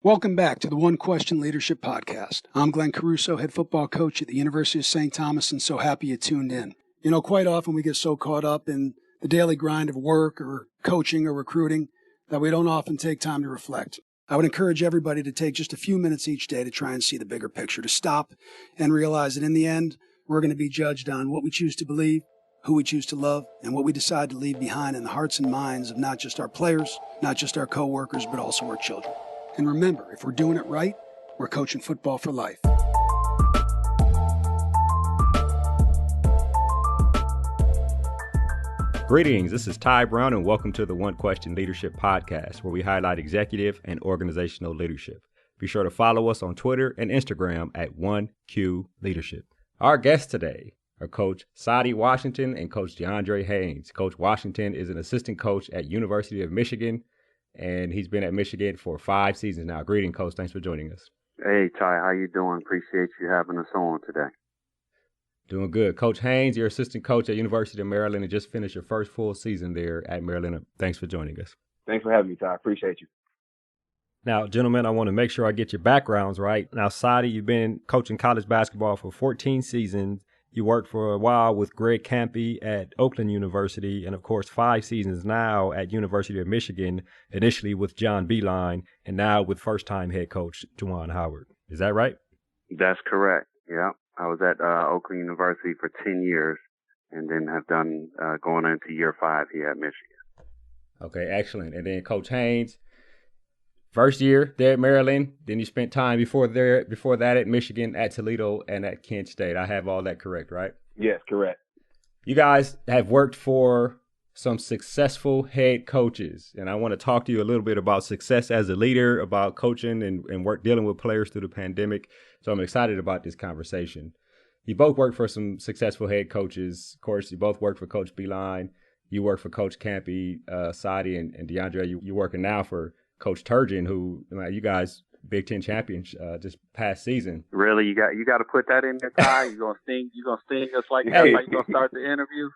Welcome back to the One Question Leadership Podcast. I'm Glenn Caruso, head football coach at the University of St. Thomas, and so happy you tuned in. You know, quite often we get so caught up in the daily grind of work or coaching or recruiting that we don't often take time to reflect. I would encourage everybody to take just a few minutes each day to try and see the bigger picture, to stop and realize that in the end, we're going to be judged on what we choose to believe, who we choose to love, and what we decide to leave behind in the hearts and minds of not just our players, not just our coworkers, but also our children. And remember, if we're doing it right, we're coaching football for life. Greetings, this is Ty Brown, and welcome to the One Question Leadership Podcast, where we highlight executive and organizational leadership. Be sure to follow us on Twitter and Instagram at 1Q Leadership. Our guests today are Coach Saddi Washington and Coach DeAndre Haynes. Coach Washington is an assistant coach at University of Michigan, and he's been at Michigan for 5 seasons now. Greetings, Coach. Thanks for joining us. Hey, Ty. How you doing? Appreciate you having us on today. Doing good. Coach Haynes, you're assistant coach at University of Maryland and just finished your first full season there at Maryland. Thanks for joining us. Thanks for having me, Ty. Appreciate you. Now, gentlemen, I want to make sure I get your backgrounds right. Now, Saddi, you've been coaching college basketball for 14 seasons. You worked for a while with Greg Kampe at Oakland University, and of course 5 seasons now at University of Michigan, initially with John Beilein, and now with first-time head coach Juwan Howard. Is that right? That's correct. Yeah. I was at Oakland University for 10 years and then have done going into year 5 here at Michigan. Okay, excellent. And then Coach Haynes, first year there at Maryland, then you spent time before that at Michigan, at Toledo, and at Kent State. I have all that correct, right? Yes, correct. You guys have worked for some successful head coaches, and I want to talk to you a little bit about success as a leader, about coaching and work dealing with players through the pandemic. So I'm excited about this conversation. You both worked for some successful head coaches. Of course, you both worked for Coach Beilein. You worked for Coach Kampe, Saddi, and DeAndre. You're working now for Coach Turgeon, who you guys Big Ten champions this past season. Really, you got to put that in there, Ty. You gonna sting us like that? Like you gonna start the interview?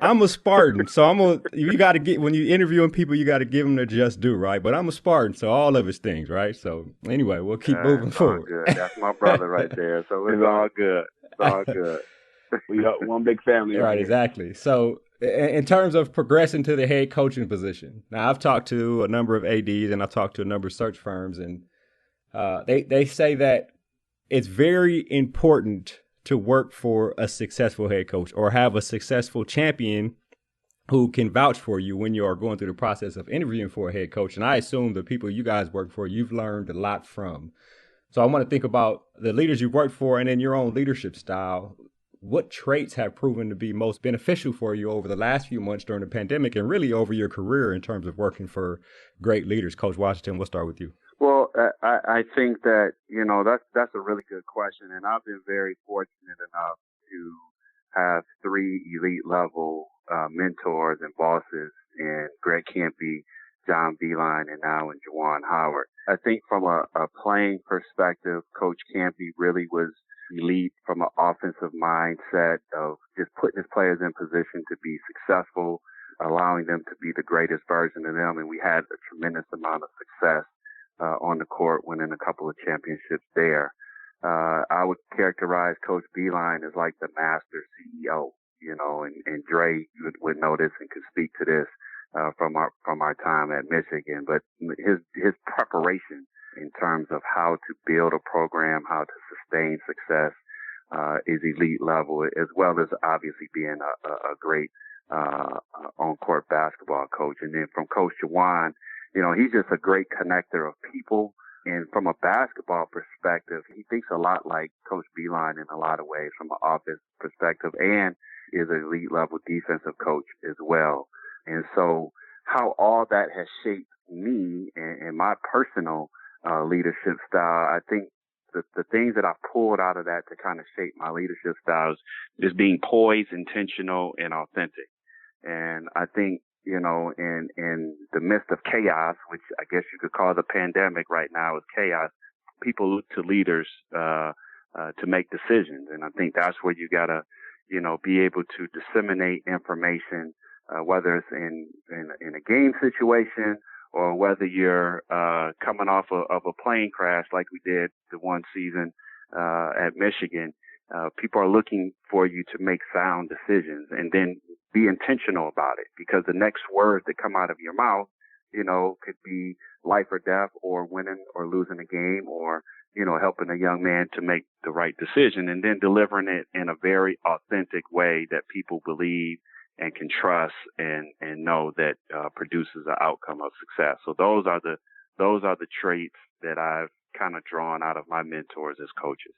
I'm a Spartan, so you got to get, when you're interviewing people, you got to give them their just due, right? But I'm a Spartan, so all of it's things, right? So anyway, we'll keep moving forward. Good. That's my brother right there, so it's all good. It's all good. We got one big family. Right, exactly. So in terms of progressing to the head coaching position, now I've talked to a number of ADs and I've talked to a number of search firms, and they say that it's very important to work for a successful head coach or have a successful champion who can vouch for you when you are going through the process of interviewing for a head coach. And I assume the people you guys work for, you've learned a lot from. So I want to think about the leaders you've worked for and then your own leadership style. What traits have proven to be most beneficial for you over the last few months during the pandemic and really over your career in terms of working for great leaders? Coach Washington, we'll start with you. Well, I think that, that's a really good question. And I've been very fortunate enough to have 3 elite level mentors and bosses in Greg Kampe, John Beilein, and now in Juwan Howard. I think from a playing perspective, Coach Kampe really was elite from an offensive mindset of just putting his players in position to be successful, allowing them to be the greatest version of them. And we had a tremendous amount of success on the court, winning a couple of championships there. I would characterize Coach Beilein as like the master CEO, and Dre would know this and could speak to this from our time at Michigan. But his preparation in terms of how to build a program, how to sustain success, is elite level, as well as obviously being a great on-court basketball coach. And then from Coach Juwan, he's just a great connector of people. And from a basketball perspective, he thinks a lot like Coach Beilein in a lot of ways from an offense perspective, and is an elite level defensive coach as well. And so how all that has shaped me and my personal leadership style, I think the things that I pulled out of that to kind of shape my leadership styles is being poised, intentional, and authentic. And I think, in the midst of chaos, which I guess you could call the pandemic right now is chaos, people look to leaders to make decisions. And I think that's where you got to, be able to disseminate information, whether it's in a game situation or whether you're coming off of a plane crash like we did the one season at Michigan. People are looking for you to make sound decisions and then be intentional about it, because the next words that come out of your mouth, could be life or death, or winning or losing a game, or, helping a young man to make the right decision, and then delivering it in a very authentic way that people believe and can trust and know that produces an outcome of success. So those are the traits that I've kind of drawn out of my mentors as coaches.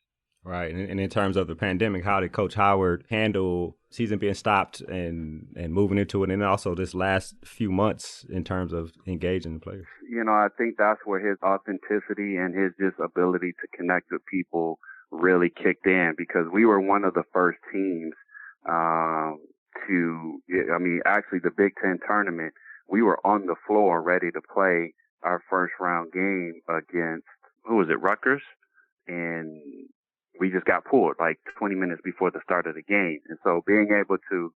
Right. And in terms of the pandemic, how did Coach Howard handle season being stopped and moving into it, and also this last few months in terms of engaging the players? I think that's where his authenticity and his just ability to connect with people really kicked in, because we were one of the first teams actually the Big Ten tournament, we were on the floor ready to play our first round game against, Rutgers? And we just got pulled like 20 minutes before the start of the game. And so being able to,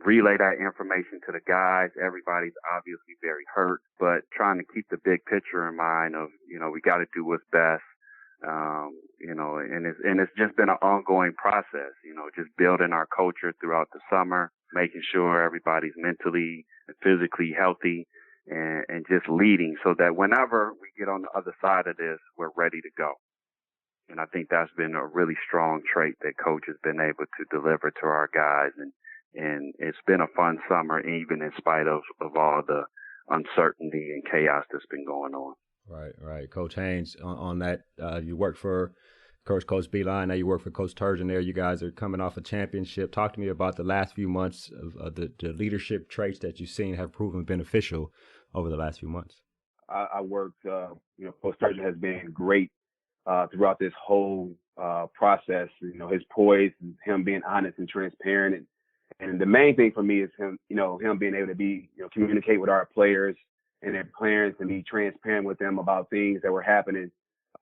relay that information to the guys, everybody's obviously very hurt, but trying to keep the big picture in mind of, we got to do what's best. And it's just been an ongoing process, just building our culture throughout the summer, making sure everybody's mentally and physically healthy, and just leading so that whenever we get on the other side of this, we're ready to go. And I think that's been a really strong trait that Coach has been able to deliver to our guys. And it's been a fun summer, even in spite of all the uncertainty and chaos that's been going on. Right. Coach Haynes, on that, you worked for Coach Beeline, now you work for Coach Turgeon there. You guys are coming off a championship. Talk to me about the last few months of the leadership traits that you've seen have proven beneficial over the last few months. I worked, Coach Turgeon has been great throughout this whole process. His poise, him being honest and transparent. And the main thing for me is him being able to be, communicate with our players and their parents and be transparent with them about things that were happening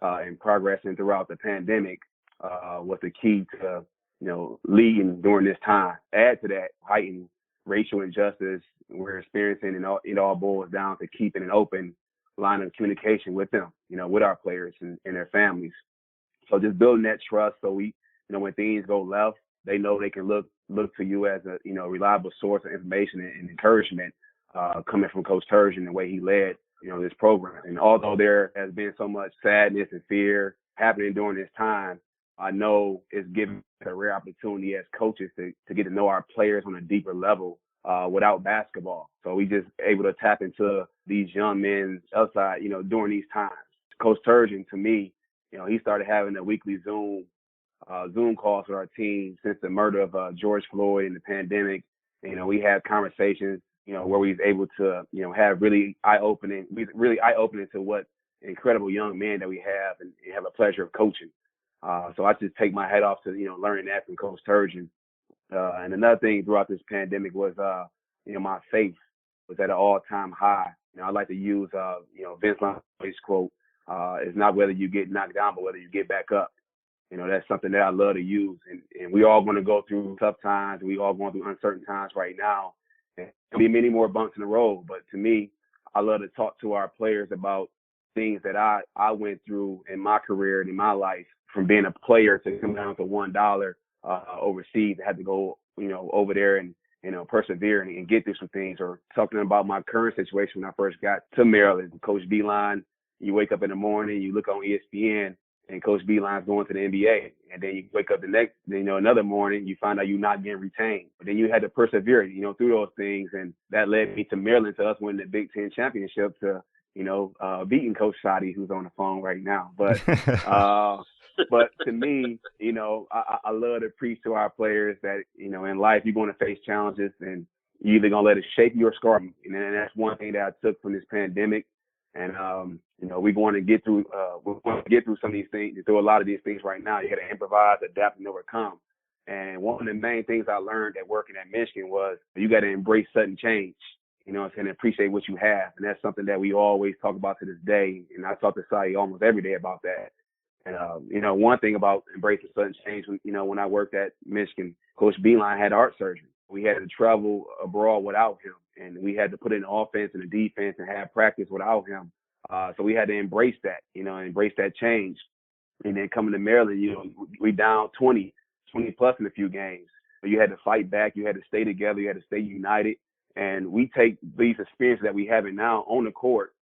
and progressing throughout the pandemic was the key to, leading during this time. Add to that, heightened racial injustice we're experiencing, and it all boils down to keeping an open line of communication with them, with our players and their families. So just building that trust, so we, when things go left, they know they can look to you as a, reliable source of information and encouragement coming from Coach Turgeon and the way he led, this program. And although there has been so much sadness and fear happening during this time, I know it's given a rare opportunity as coaches to get to know our players on a deeper level without basketball. So we just able to tap into these young men outside, during these times. Coach Turgeon, to me, he started having a weekly Zoom calls with our team since the murder of George Floyd and the pandemic. We had conversations, where we was able to, have really eye-opening to what incredible young men that we have and have a pleasure of coaching. So I just take my hat off to, learning that from Coach Turgeon. And another thing throughout this pandemic was, my faith was at an all-time high. I like to use, Vince Lombardi's quote, it's not whether you get knocked down, but whether you get back up. That's something that I love to use. And we all going to go through tough times. We all going through uncertain times right now. And there'll be many more bumps in the road. But to me, I love to talk to our players about things that I went through in my career and in my life, from being a player to come down to $1 overseas. I had to go, over there and, persevere and get through some things, or talking about my current situation when I first got to Maryland. Coach Beeline, you wake up in the morning, you look on ESPN, and Coach Beeline's going to the NBA. And then you wake up another morning, you find out you're not getting retained. But then you had to persevere, through those things. And that led me to Maryland, to us winning the Big Ten championship, to, beating Coach Saddi, who's on the phone right now. But but to me, I love to preach to our players that, in life, you're going to face challenges, and you're either going to let it shape you or scar you. And that's one thing that I took from this pandemic. And, we're going to get through some of these things, through a lot of these things right now. You got to improvise, adapt, and overcome. And one of the main things I learned at working at Michigan was you got to embrace sudden change, and appreciate what you have. And that's something that we always talk about to this day. And I talk to Saddi almost every day about that. And, one thing about embracing sudden change, when I worked at Michigan, Coach Beeline had heart surgery. We had to travel abroad without him. and we had to put in offense and the defense and have practice without him. So we had to embrace that, embrace that change. And then coming to Maryland, we down 20 plus in a few games. So you had to fight back. You had to stay together. You had to stay united. And we take these experiences that we have now on the court,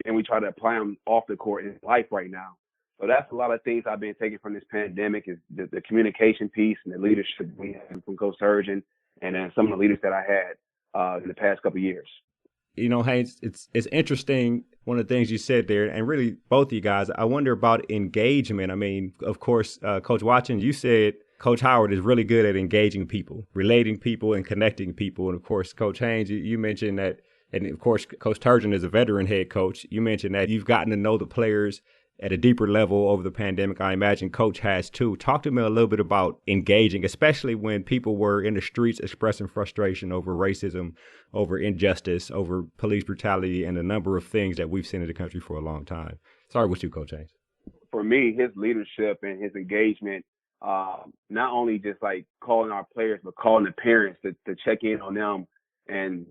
and we try to apply them off the court in life right now. So that's a lot of things I've been taking from this pandemic is the communication piece and the leadership we had from Coach Surgeon and then some of the leaders that I had in the past couple of years. Haynes, it's interesting, one of the things you said there, and really both of you guys, I wonder about engagement. I mean, of course, Coach Watson, you said Coach Howard is really good at engaging people, relating people and connecting people. And of course, Coach Haynes, you mentioned that, and of course, Coach Turgeon is a veteran head coach. You mentioned that you've gotten to know the players at a deeper level over the pandemic. I imagine Coach has too. Talk to me a little bit about engaging, especially when people were in the streets expressing frustration over racism, over injustice, over police brutality, and a number of things that we've seen in the country for a long time. Sorry with you, Coach Haynes. For me, his leadership and his engagement, not only just like calling our players, but calling the parents to check in on them. And,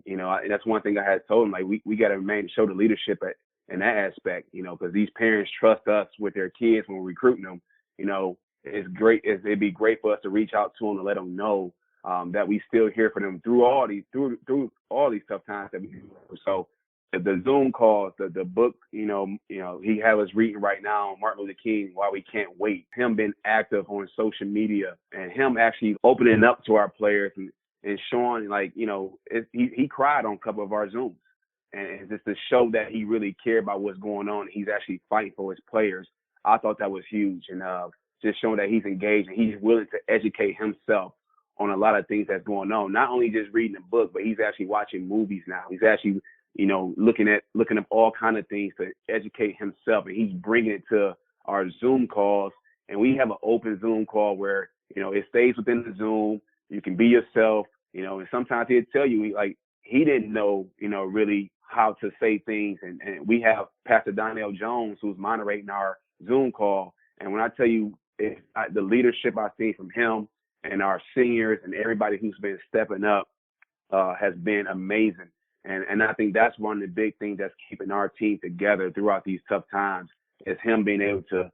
that's one thing I had told him, like, we got to show the leadership in that aspect, because these parents trust us with their kids when we're recruiting them. It's great. It'd be great for us to reach out to them and let them know that we still here for them through all these tough times that we do. So the Zoom calls, the book, he have us reading right now, Martin Luther King, Why We Can't Wait. Him being active on social media and him actually opening up to our players and showing, like, he cried on a couple of our Zooms. And just to show that he really cared about what's going on, he's actually fighting for his players. I thought that was huge. And just showing that he's engaged and he's willing to educate himself on a lot of things that's going on. Not only just reading a book, but he's actually watching movies now. He's actually, looking up all kind of things to educate himself. And he's bringing it to our Zoom calls. And we have an open Zoom call where, it stays within the Zoom. You can be yourself, and sometimes he'll tell you, like, he didn't know, really how to say things. And we have Pastor Donnell Jones, who's moderating our Zoom call. And when I tell you the leadership I've seen from him and our seniors and everybody who's been stepping up has been amazing. And I think that's one of the big things that's keeping our team together throughout these tough times is him being able to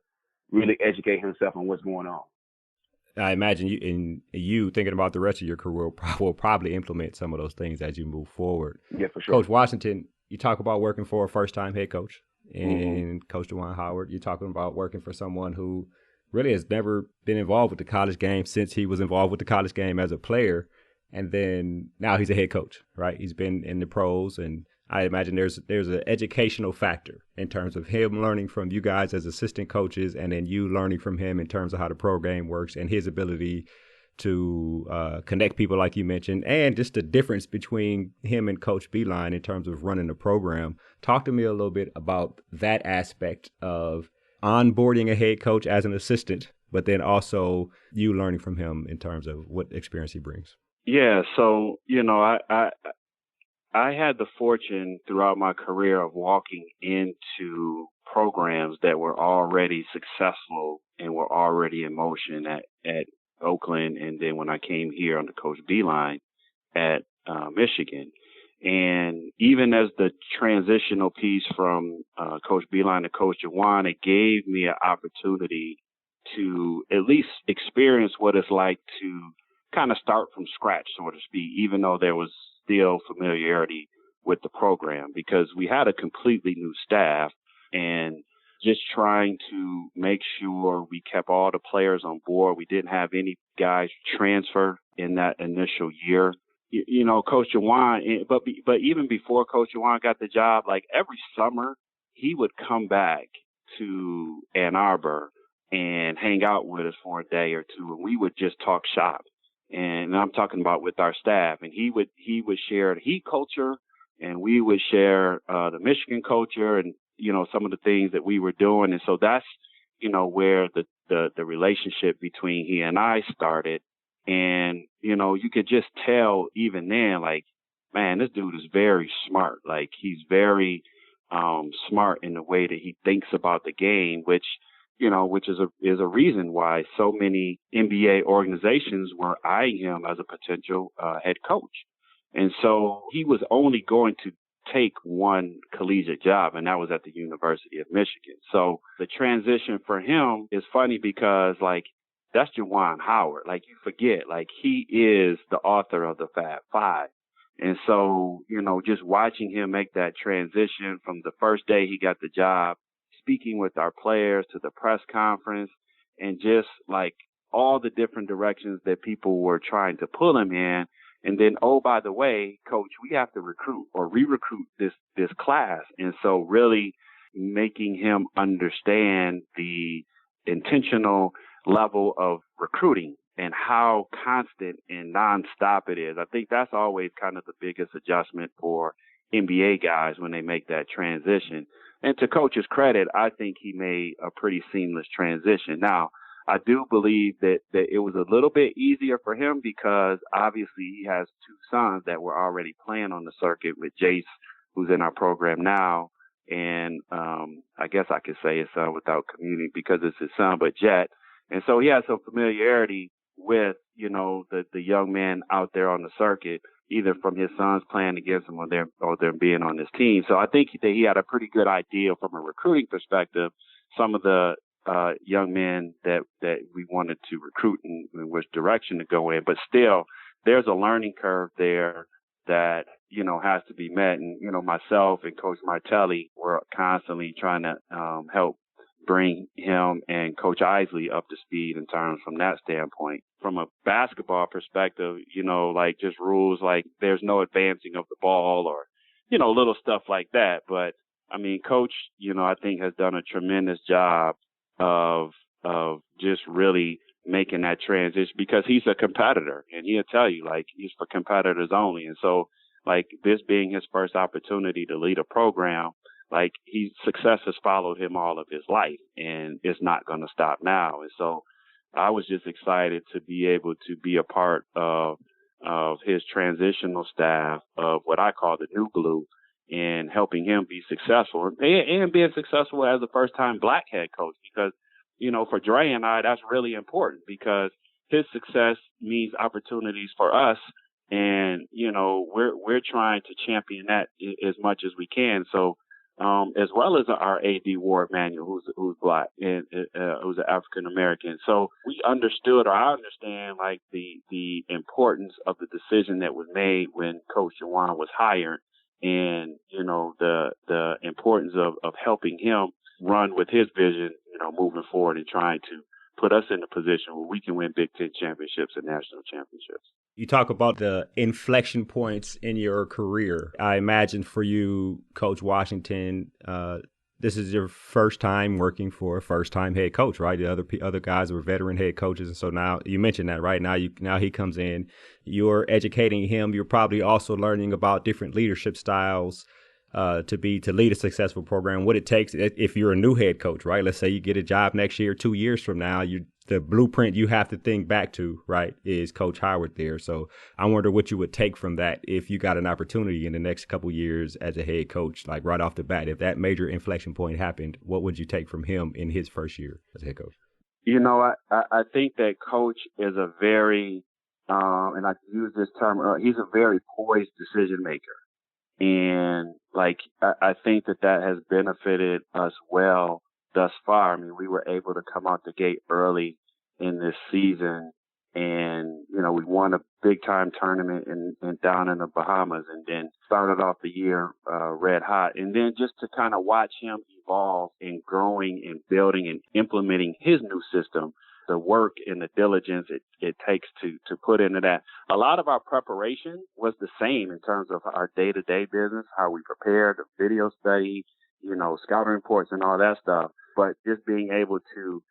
really educate himself on what's going on. I imagine you thinking about the rest of your career will probably implement some of those things as you move forward. Yeah, for sure. Coach Washington, you talk about working for a first-time head coach and Coach DeJuan Howard. You're talking about working for someone who really has never been involved with the college game since he was involved with the college game as a player. And then now he's a head coach, right? He's been in the pros, and I imagine there's an educational factor in terms of him learning from you guys as assistant coaches and then you learning from him in terms of how the pro game works and his ability to connect people like you mentioned, and just the difference between him and Coach Beilein in terms of running the program. Talk to me a little bit about that aspect of onboarding a head coach as an assistant, but then also you learning from him in terms of what experience he brings. Yeah, so, I had the fortune throughout my career of walking into programs that were already successful and were already in motion at Oakland, and then when I came here under Coach Beilein at Michigan. And even as the transitional piece from Coach Beilein to Coach DeJuan, it gave me an opportunity to at least experience what it's like to kind of start from scratch, so to speak, even though there was still familiarity with the program, because we had a completely new staff and just trying to make sure we kept all the players on board. We didn't have any guys transfer in that initial year. Coach DeJuan, but even before Coach DeJuan got the job, like every summer, he would come back to Ann Arbor and hang out with us for a day or two, and we would just talk shop. And I'm talking about with our staff, and he would share the Heat culture, and we would share the Michigan culture, and some of the things that we were doing. And so that's where the relationship between he and I started. And you could just tell even then, like, man, this dude is very smart. Like, he's very smart in the way that he thinks about the game, which is a reason why so many NBA organizations were eyeing him as a potential head coach. And so he was only going to take one collegiate job, and that was at the University of Michigan. So the transition for him is funny because, like, that's Juwan Howard. Like, you forget, like, he is the author of the Fab Five. And so, you know, just watching him make that transition from the first day he got the job, speaking with our players to the press conference, and just like all the different directions that people were trying to pull him in. And then, oh, by the way, coach, we have to recruit or re-recruit this class. And so really making him understand the intentional level of recruiting and how constant and nonstop it is. I think that's always kind of the biggest adjustment for NBA guys when they make that transition. And to Coach's credit, I think he made a pretty seamless transition. Now, I do believe that it was a little bit easier for him because obviously he has two sons that were already playing on the circuit with Jace, who's in our program now, and I guess I could say his son without commuting because it's his son, but Jet. And so he has some familiarity with, you know, the young men out there on the circuit, either from his sons playing against him or them being on his team. So I think that he had a pretty good idea from a recruiting perspective, some of the young men that we wanted to recruit and which direction to go in. But still, there's a learning curve there that, you know, has to be met. And, you know, myself and Coach Martelli were constantly trying to help bring him and Coach Isley up to speed in terms from that standpoint. From a basketball perspective, you know, like just rules like there's no advancing of the ball or, you know, little stuff like that. But, I mean, Coach, you know, I think has done a tremendous job of just really making that transition because he's a competitor and he'll tell you like he's for competitors only. And so like this being his first opportunity to lead a program, like success has followed him all of his life and it's not going to stop now. And so I was just excited to be able to be a part of his transitional staff of what I call the new glue in helping him be successful and being successful as a first-time black head coach because, you know, for Dre and I, that's really important because his success means opportunities for us. And, you know, we're trying to champion that as much as we can. So, as well as our AD Ward Manuel, who's black and who's an African-American. So we understood, or I understand, like the importance of the decision that was made when Coach Juwan was hired. And, you know, the importance of helping him run with his vision, you know, moving forward and trying to put us in a position where we can win Big Ten championships and national championships. You talk about the inflection points in your career. I imagine for you, Coach Washington, this is your first time working for a first-time head coach, right? The other guys were veteran head coaches, and so now you mentioned that, right? Now he comes in, you're educating him. You're probably also learning about different leadership styles to lead a successful program. What it takes if you're a new head coach, right? Let's say you get a job next year, 2 years from now, the blueprint you have to think back to, right, is Coach Howard there. So I wonder what you would take from that if you got an opportunity in the next couple years as a head coach, like right off the bat. If that major inflection point happened, what would you take from him in his first year as a head coach? You know, I think that Coach is a very, and I use this term, he's a very poised decision maker. And like, I think that has benefited us well thus far. I mean, we were able to come out the gate early in this season and, you know, we won a big time tournament in down in the Bahamas and then started off the year red hot. And then just to kind of watch him evolve and growing and building and implementing his new system, the work and the diligence it takes to put into that. A lot of our preparation was the same in terms of our day-to-day business, how we prepared, the video study, you know, scouting reports and all that stuff. But just being able to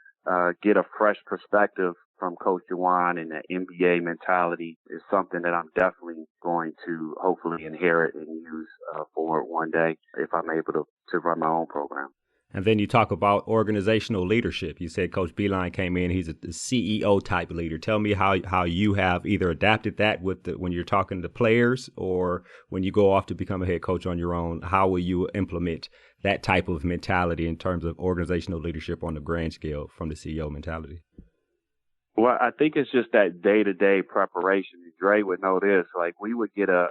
get a fresh perspective from Coach Juwan and the NBA mentality is something that I'm definitely going to hopefully inherit and use forward one day if I'm able to run my own program. And then you talk about organizational leadership. You said Coach Beilein came in. He's a CEO type leader. Tell me how you have either adapted that when you're talking to players or when you go off to become a head coach on your own. How will you implement that type of mentality in terms of organizational leadership on the grand scale from the CEO mentality? Well, I think it's just that day-to-day preparation. Dre would know this. Like, we would get a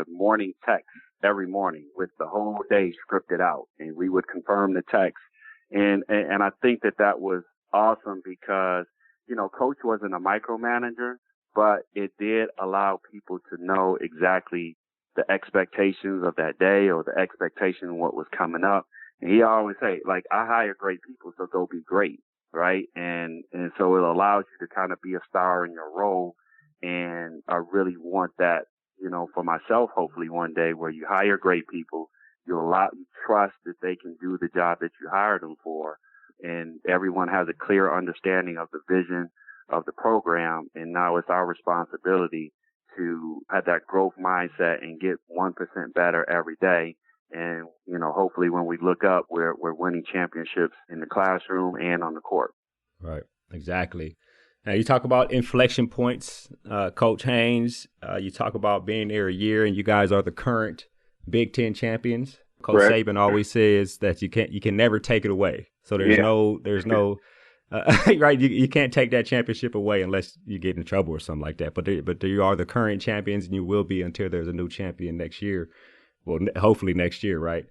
morning text every morning with the whole day scripted out, and we would confirm the text. And I think that was awesome because, you know, Coach wasn't a micromanager, but it did allow people to know exactly the expectations of that day or the expectation of what was coming up. And he always say, like, I hire great people, so go be great, right? And so it allows you to kind of be a star in your role. And I really want that, you know, for myself, hopefully one day, where you hire great people, you trust that they can do the job that you hired them for. And everyone has a clear understanding of the vision of the program. And now it's our responsibility to have that growth mindset and get 1% better every day. And, you know, hopefully when we look up, we're winning championships in the classroom and on the court. Right. Exactly. Now, you talk about inflection points, Coach Haynes. You talk about being there a year, and you guys are the current Big Ten champions. Coach Correct. Saban always says that you can never take it away. So there's no right. You can't take that championship away unless you get in trouble or something like that. But you are the current champions, and you will be until there's a new champion next year. Well, hopefully next year, right?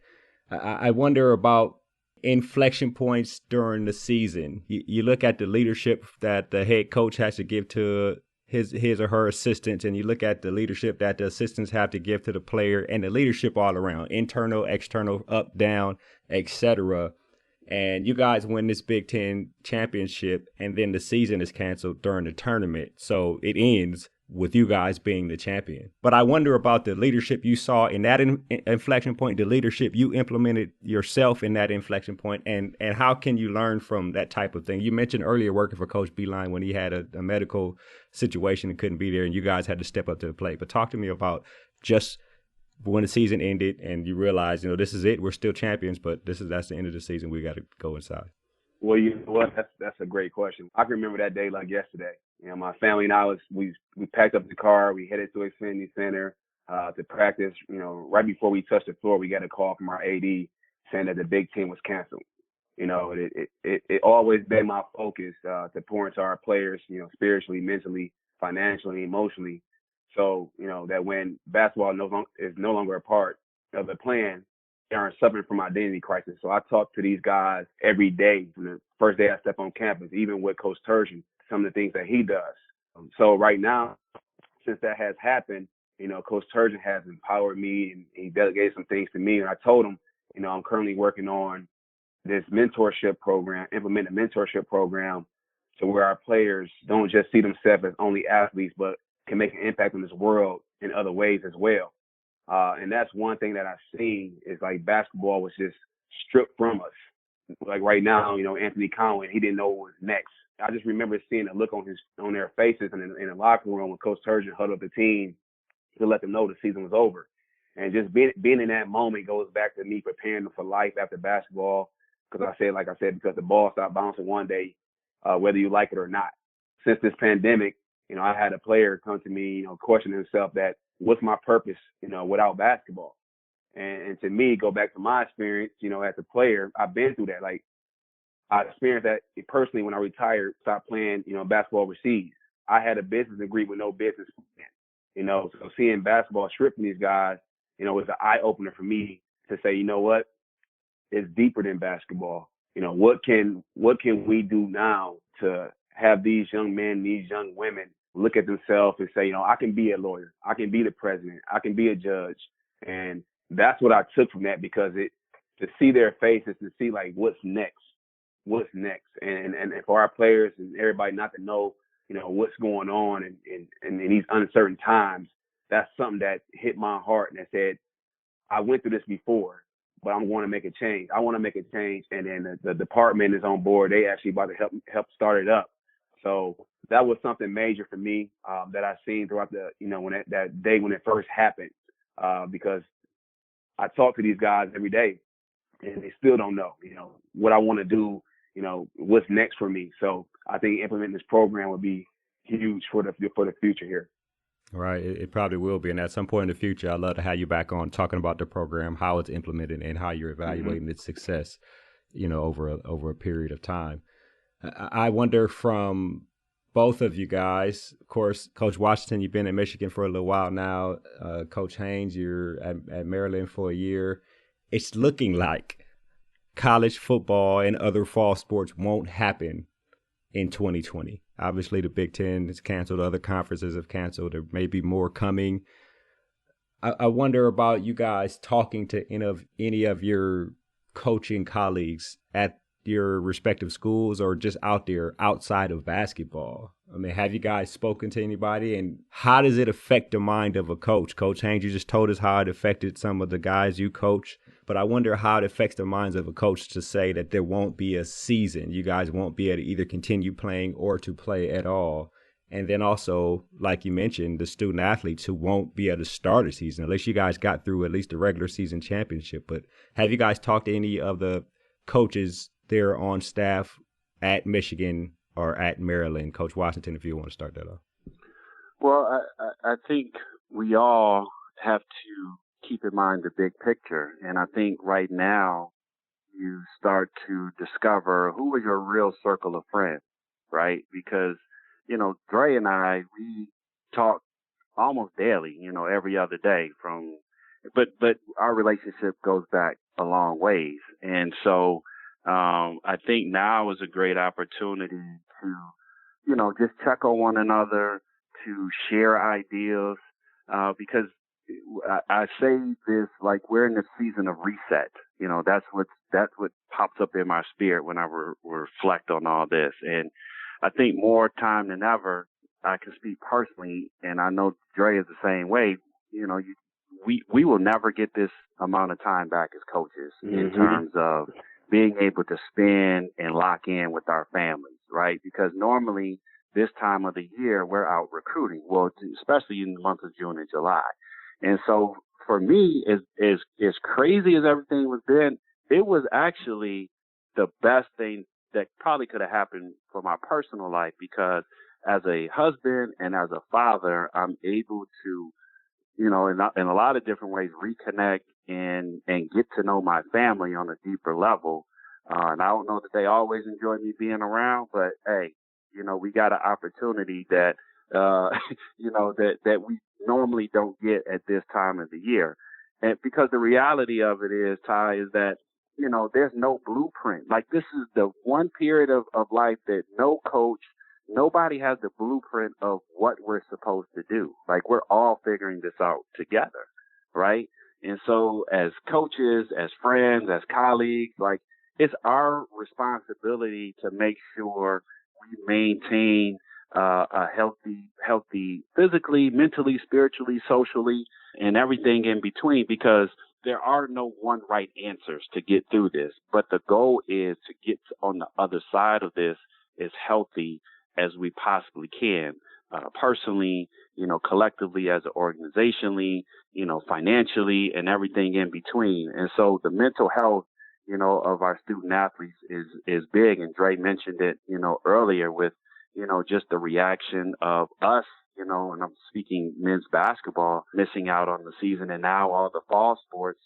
I wonder about inflection points during the season. You look at the leadership that the head coach has to give to his or her assistants, and you look at the leadership that the assistants have to give to the player, and the leadership all around, internal, external, up, down, etc. And you guys win this Big Ten championship, and then the season is canceled during the tournament. So it ends with you guys being the champion. But I wonder about the leadership you saw in that inflection point, the leadership you implemented yourself in that inflection point, and how can you learn from that type of thing? You mentioned earlier working for Coach Beeline when he had a medical situation and couldn't be there, and you guys had to step up to the plate. But talk to me about just when the season ended and you realized, you know, this is it. We're still champions, but that's the end of the season. We got to go inside. Well, you know what? That's a great question. I can remember that day like yesterday. You know, my family and I we packed up the car. We headed to Xfinity Center to practice. You know, right before we touched the floor, we got a call from our AD saying that the Big Ten was canceled. You know, it always been my focus to pour into our players, you know, spiritually, mentally, financially, emotionally. So, you know, that when basketball is no longer a part of the plan, they aren't suffering from identity crisis. So I talk to these guys every day from the first day I step on campus, even with Coach Turgeon, some of the things that he does. So right now, since that has happened, you know, Coach Turgeon has empowered me and he delegated some things to me. And I told him, you know, I'm currently working on this mentorship program, implement a mentorship program to where our players don't just see themselves as only athletes, but can make an impact in this world in other ways as well. And that's one thing that I've seen is like basketball was just stripped from us. Like right now, you know, Anthony Cowan, he didn't know what was next. I just remember seeing the look on their faces and in the locker room when Coach Turgeon huddled up the team to let them know the season was over. And just being in that moment goes back to me preparing them for life after basketball. Because because the ball stopped bouncing one day, whether you like it or not. Since this pandemic, you know, I had a player come to me, you know, question himself that what's my purpose, you know, without basketball? And to me, go back to my experience, you know, as a player, I've been through that. Like I experienced that personally when I retired, stopped playing, you know, basketball overseas. I had a business degree with no business plan, you know, so seeing basketball stripped from these guys, you know, was an eye opener for me to say, you know what, it's deeper than basketball. You know, what can we do now to have these young men, these young women look at themselves and say, you know, I can be a lawyer, I can be the president, I can be a judge. And that's what I took from that, because to see their faces, to see like what's next, and for our players and everybody not to know, you know, what's going on in these uncertain times, that's something that hit my heart and that said, I went through this before, but I'm going to make a change. I want to make a change. And then the department is on board. They actually about to help start it up. So that was something major for me that I seen throughout when that day when it first happened, because I talk to these guys every day and they still don't know, you know, what I want to do, you know, what's next for me. So I think implementing this program would be huge for the future here. Right. It probably will be. And at some point in the future, I'd love to have you back on talking about the program, how it's implemented and how you're evaluating its success, you know, over a period of time. I wonder from both of you guys. Of course, Coach Washington, you've been at Michigan for a little while now. Coach Haynes, you're at Maryland for a year. It's looking like college football and other fall sports won't happen in 2020. Obviously, the Big Ten is canceled. Other conferences have canceled. There may be more coming. I wonder about you guys talking to any of your coaching colleagues at your respective schools or just out there outside of basketball. I mean, have you guys spoken to anybody, and how does it affect the mind of a coach? Coach Haynes, you just told us how it affected some of the guys you coach, but I wonder how it affects the minds of a coach to say that there won't be a season. You guys won't be able to either continue playing or to play at all. And then also, like you mentioned, the student athletes who won't be able to start a season, unless you guys got through at least the regular season championship. But have you guys talked to any of the coaches there on staff at Michigan or at Maryland? Coach Washington, if you want to start that off. Well, I think we all have to keep in mind the big picture. And I think right now you start to discover who is your real circle of friends, right? Because Dre and I, we talk almost daily, every other day but our relationship goes back a long ways. And so, I think now is a great opportunity to, just check on one another, to share ideas, because I say this, like, we're in the season of reset. That's what pops up in my spirit when I reflect on all this. And I think more time than ever, I can speak personally, and I know Dre is the same way. We will never get this amount of time back as coaches in terms of being able to spend and lock in with our families, right? Because normally this time of the year, we're out recruiting, well, especially in the months of June and July. And so for me, as crazy as everything was been, it was actually the best thing that probably could have happened for my personal life, because as a husband and as a father, I'm able to, in a lot of different ways, reconnect and get to know my family on a deeper level. And I don't know that they always enjoy me being around, but hey, we got an opportunity that, that we normally don't get at this time of the year. And because the reality of it is, Ty, is that, there's no blueprint. Like, this is the one period of life that no coach, nobody has the blueprint of what we're supposed to do. Like, we're all figuring this out together, right? And so as coaches, as friends, as colleagues, like, it's our responsibility to make sure we maintain a healthy physically, mentally, spiritually, socially, and everything in between, because there are no one right answers to get through this. But the goal is to get on the other side of this as healthy as we possibly can, personally, collectively, as organizationally, financially, and everything in between. And so the mental health, of our student athletes is big. And Dre mentioned it, earlier with, just the reaction of us, and I'm speaking men's basketball, missing out on the season. And now all the fall sports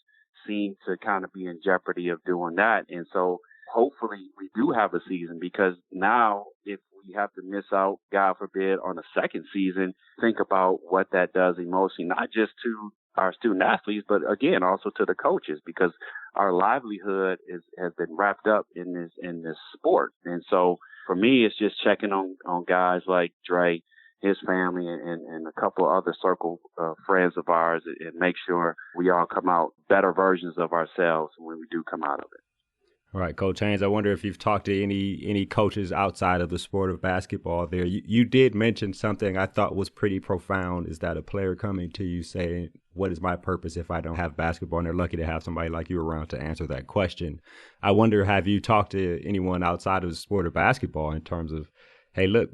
seem to kind of be in jeopardy of doing that. And so hopefully we do have a season, because now if we have to miss out, God forbid, on a second season, think about what that does emotionally, not just to our student athletes, but again, also to the coaches, because our livelihood has been wrapped up in this sport. And so for me, it's just checking on guys like Dre, his family, and a couple other circle friends of ours, and make sure we all come out better versions of ourselves when we do come out of it. All right, Coach Haynes, I wonder if you've talked to any coaches outside of the sport of basketball there. You did mention something I thought was pretty profound, is that a player coming to you saying, what is my purpose if I don't have basketball? And they're lucky to have somebody like you around to answer that question. I wonder, have you talked to anyone outside of the sport of basketball in terms of, hey, look,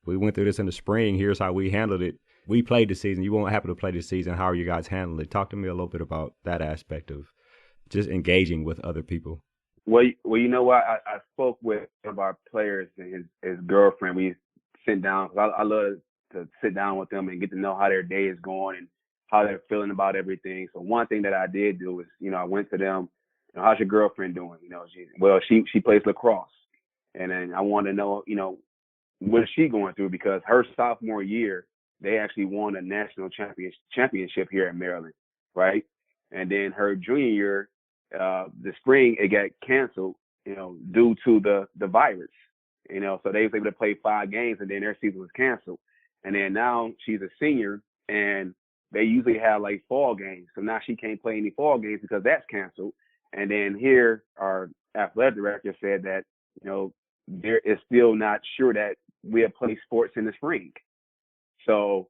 we went through this in the spring. Here's how we handled it. We played the season. You won't happen to play this season. How are you guys handling it? Talk to me a little bit about that aspect of just engaging with other people. Well, you know what? I spoke with one of our players and his girlfriend. We sit down. I love to sit down with them and get to know how their day is going and how they're feeling about everything. So one thing that I did do is, I went to them, how's your girlfriend doing? She plays lacrosse. And then I wanted to know, what is she going through? Because her sophomore year, they actually won a national championship here in Maryland, right? And then her junior year, the spring, it got canceled, due to the virus, so they was able to play 5 games and then their season was canceled. And then now she's a senior and they usually have like fall games. So now she can't play any fall games because that's canceled. And then here our athletic director said that, there is still not sure that we'll play sports in the spring. So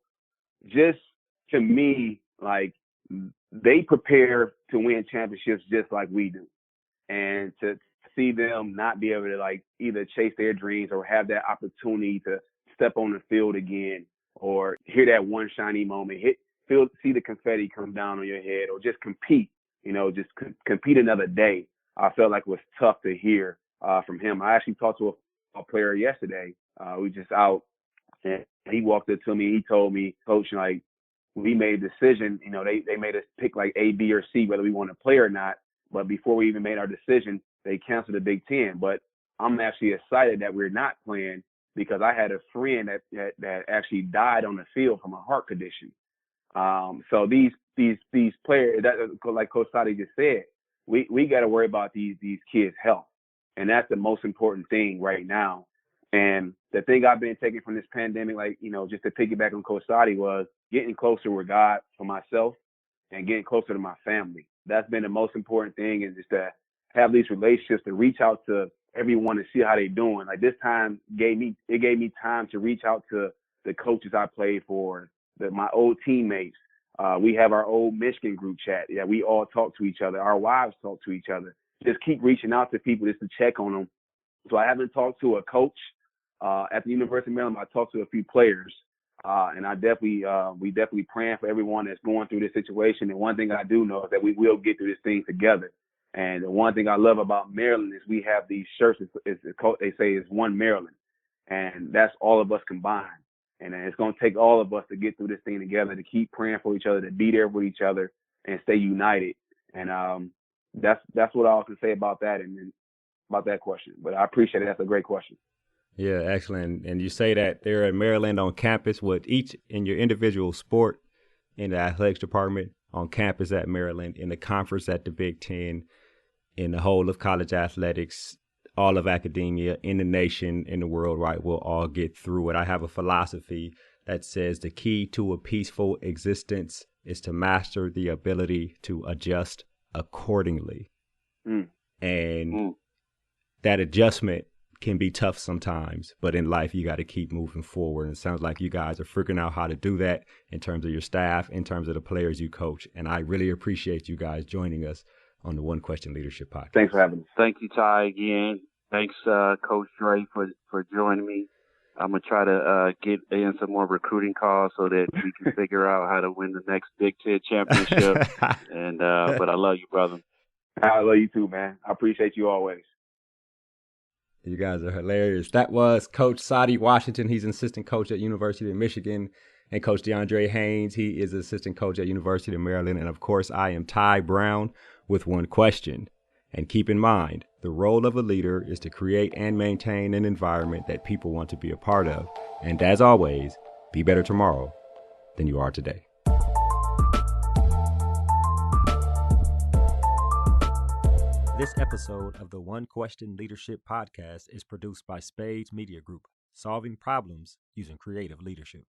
just to me, like, they prepare to win championships just like we do. And to see them not be able to like either chase their dreams or have that opportunity to step on the field again or hear that one shiny moment, see the confetti come down on your head or just compete, just compete another day. I felt like it was tough to hear from him. I actually talked to a player yesterday. We just out and he walked up to me. He told me, Coach, like, we made a decision, they made us pick like A, B, or C, whether we want to play or not. But before we even made our decision, they canceled the Big Ten. But I'm actually excited that we're not playing because I had a friend that actually died on the field from a heart condition. So these players, like Coach Saddi just said, we got to worry about these kids' health, and that's the most important thing right now. And the thing I've been taking from this pandemic, like, just to piggyback on Coach Saddi, was getting closer with God for myself and getting closer to my family. That's been the most important thing, is just to have these relationships, to reach out to everyone and see how they're doing. Like, this time gave me time to reach out to the coaches I played for, my old teammates. We have our old Michigan group chat. Yeah, we all talk to each other. Our wives talk to each other. Just keep reaching out to people just to check on them. So I haven't talked to a coach at the University of Maryland. I talked to a few players, and we definitely praying for everyone that's going through this situation. And one thing I do know is that we will get through this thing together. And the one thing I love about Maryland is we have these shirts. They say it's one Maryland, and that's all of us combined. And it's going to take all of us to get through this thing together, to keep praying for each other, to be there with each other, and stay united. And that's what I can say about that and about that question. But I appreciate it. That's a great question. Yeah, excellent. And you say that they're in Maryland on campus, with each in your individual sport, in the athletics department on campus at Maryland, in the conference at the Big Ten, in the whole of college athletics, all of academia, in the nation, in the world, right? We'll all get through it. I have a philosophy that says the key to a peaceful existence is to master the ability to adjust accordingly. And that adjustment can be tough sometimes, but in life, you got to keep moving forward. And it sounds like you guys are figuring out how to do that in terms of your staff, in terms of the players you coach. And I really appreciate you guys joining us on the One Question Leadership Podcast. Thanks for having me. Thank you, Ty, again. Thanks, Coach Dre, for joining me. I'm going to try to get in some more recruiting calls so that we can figure out how to win the next Big Ten championship. But I love you, brother. I love you too, man. I appreciate you always. You guys are hilarious. That was Coach Saddi Washington. He's an assistant coach at University of Michigan. And Coach DeAndre Haynes, he is assistant coach at University of Maryland. And, of course, I am Ty Brown with One Question. And keep in mind, the role of a leader is to create and maintain an environment that people want to be a part of. And as always, be better tomorrow than you are today. This episode of the One Question Leadership Podcast is produced by Spades Media Group, solving problems using creative leadership.